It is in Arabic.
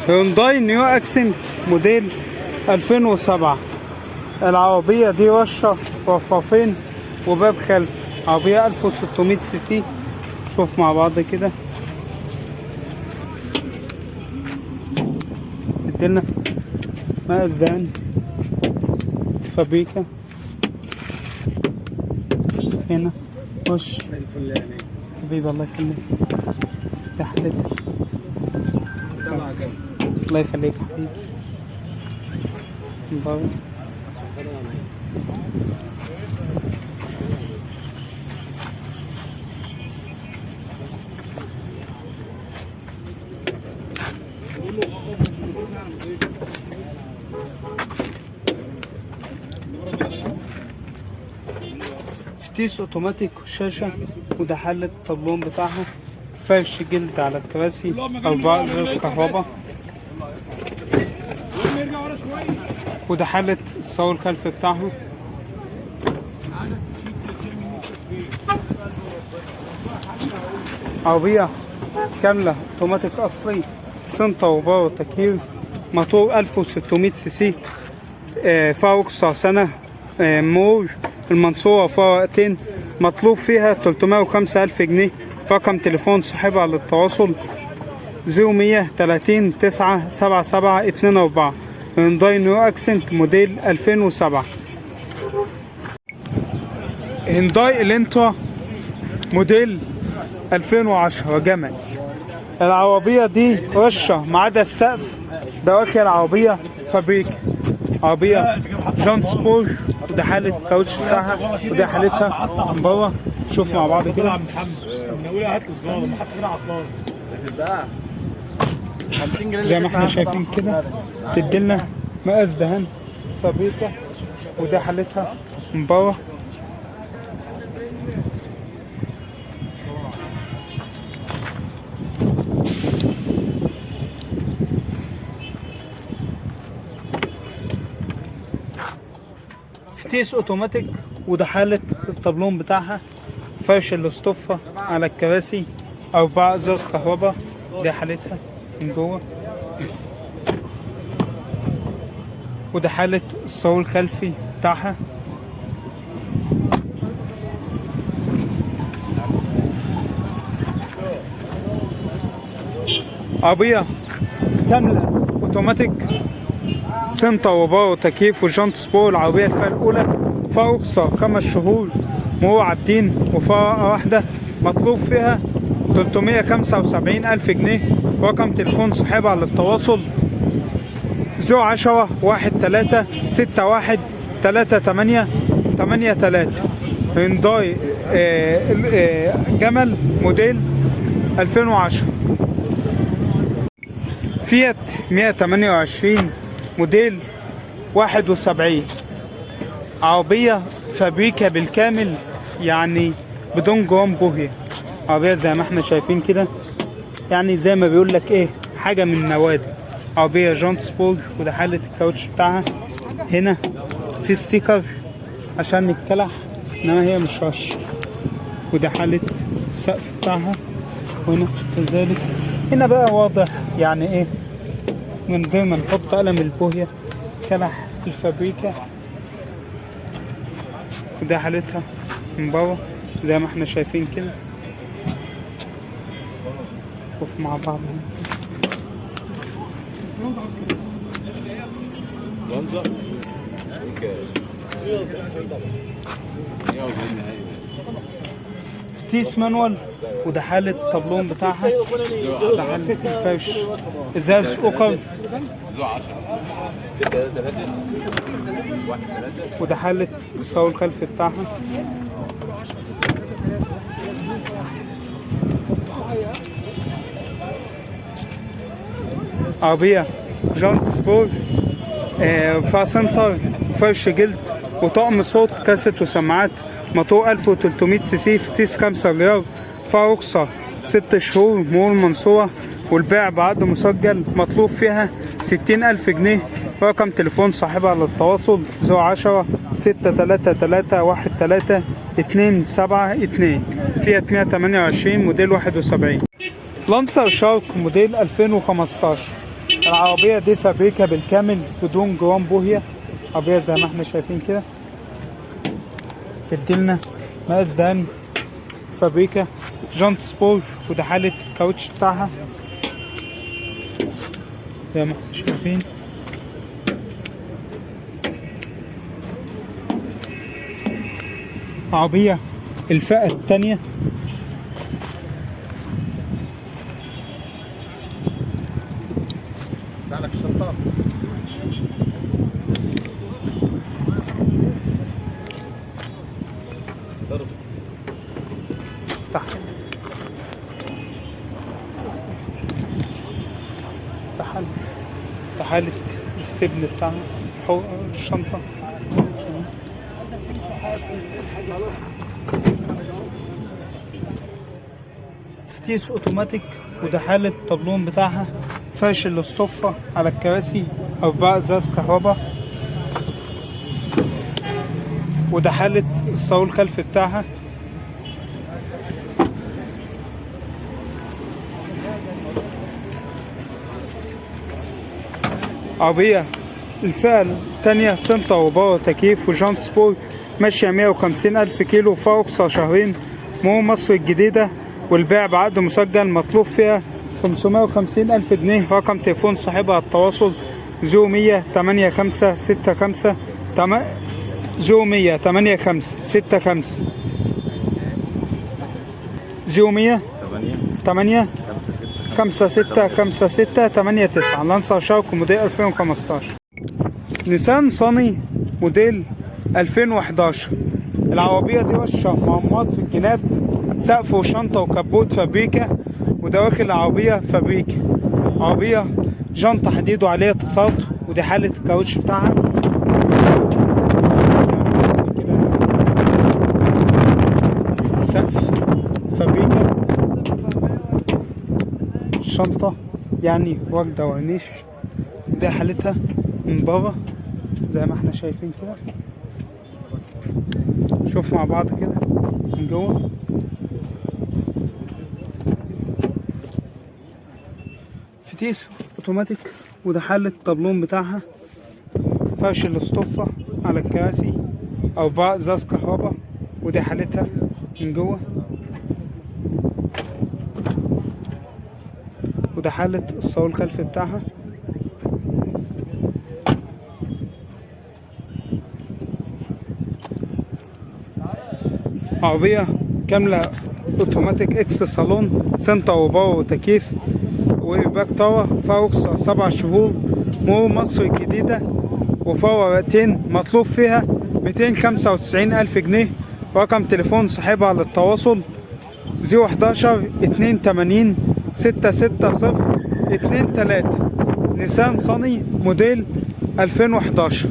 هيونداي نيو اكسنت موديل 2007. العربية دي رشة رفرفين وباب خلف. عربية 1600 سي سي. شوف مع بعض كده. اديلنا مقاس دهان فابريكا هنا. وش حبيبي الله يخليك. ده حالتها. الله يخليك حبيبي. مبارك. فتيس اوتوماتيك والشاشة، وده حل الطابلون بتاعها. فرش جلد على الكراسي، 4 ازاز كهرباء، وده حالة الصاروخ الخلفي بتاعها. عربية كاملة اوتوماتيك اصلي، سنتر وباور تكييف، موتور 1600 سي سي، فيها رخصة سنة، مور المنصورة فيها ورقتين. مطلوب فيها 305,000 جنيه. رقم تليفون صاحبها للتواصل 0130-977-24. هيونداي نيو اكسنت موديل 2007. هيونداي الانترا موديل 2010 جمل. العربية دي رشة ما عدا السقف. دواخل العربية فابريكا. عربية جون سبور، وده حالة الكاوتش بتاعها، وده حالتها من بره. شوف مع بعض كده. زي ما احنا شايفين كده. تديلنا مقاس دهان فابريكا، وده حالتها من بره. فتيس اوتوماتيك، وده حالة الطابلون بتاعها. فرش الاستوفة على الكراسي، 4 ازاز كهرباء، دي حالتها من جوه. وده حالة الصاروخ الخلفي بتاعها. عربية كاملة اوتوماتيك، سنتر وباور وتكييف وجنط سبور. العربية الفئة الأولى، فيها رخصة 5 شهور، مرور عابدين، وفيها واحدة. مطلوب فيها 375,000 جنيه. رقم تليفون صاحبها للتواصل 010-113-61-38-83. هيونداي جمل موديل 2010. فيات 128 موديل 71. عربية فابريكا بالكامل، يعني بدون جرام بوهية. عربية زي ما احنا شايفين كده، يعني زي ما بيقول لك ايه، حاجة من النوادي. عربية جون سبور، وده حالة الكاوتش بتاعها. هنا في ستيكر عشان نتكلح، انما هي مش رش. وده حالة السقف بتاعها، وهنا كذلك. هنا بقى واضح يعني ايه، من غير ما نحط قلم البوهية، كلح الفابريكا. وده حالتها من بره زي ما احنا شايفين كده. شوف مع بعض هنا. فتيس مانوال، وده حالة الطابلون بتاعها. ده حالة الفرش، ازاز اوكر، وده حالة الصاروخ الخلفي بتاعها. عربية جانت سبور، فيها سنتر، فرش جلد، وطقم صوت، كاسيت وسماعات. موتور 1300 سي سي. فتيس 5 مليار. فيها رخصة 6 شهور، مرور المنصورة، والبيع بعقد مسجل. مطلوب فيها 60,000 جنيه. رقم تليفون صاحبها للتواصل 010-633-13-272. فيات 128 موديل 71. لانسر شارك موديل 2015. العربية دي فابريكا بالكامل بدون جرام بوهية. عربية زي ما احنا شايفين كده، تديلنا مقاس دهان فابريكا، جانت سبور، وده حالة الكاوتش بتاعها زي ما احنا شايفين. عربية الفئة التانية، لك الشنطة تحت حالة الستبن بتاعها، الشنطة. فتيس اوتوماتيك، وده حالة الطبلون بتاعها، فرش الاصطفة على الكراسي، 4 ازاز كهرباء، وده حالة الصاروخ الخلفي بتاعها. عربية الفئة التانية، سنتر وباور تكييف وجانت سبور، ماشية 150,000 كيلو، فيها رخصة شهرين، مو مصر الجديدة، والبيع بعقد مسجل، مطلوب فيها 550,000 جنيه. رقم تليفون صاحبها التواصل 0100 85 65 0100 85 65 0100 8 5 6 5 6 8 9. لانسر شارك موديل 2015. نيسان صني موديل 2011. العربية دي وشة مرمات في الجناب، سقف وشنطة وكبوت فابريكا، وده واخد العربية فابريكا. عربية جنطة حديد وعليها اتصال، ودي حالة الكاوتش بتاعها. سقف فابريكا، الشنطة يعني واخدة ورنيش، ودي حالتها من بره زي ما احنا شايفين كده. شوف مع بعض كده من جوه. فتيس اوتوماتيك، وده حالة الطبلون بتاعها، فرش الاصطفة على الكراسي، 4 ازاز كهرباء، ودي حالتها من جوه. وده حالة الصاروخ الخلفي بتاعها. عربية كاملة اوتوماتيك اكس صالون، سنتر وباور وتكييف وإيباك طاوة، فيها رخصة 7 شهور، مرور مصر الجديدة، وفيها ورقتين، مطلوب فيها 295,000 جنيه. رقم تليفون صاحبها للتواصل 011 82 660 23. نيسان صني موديل 2011.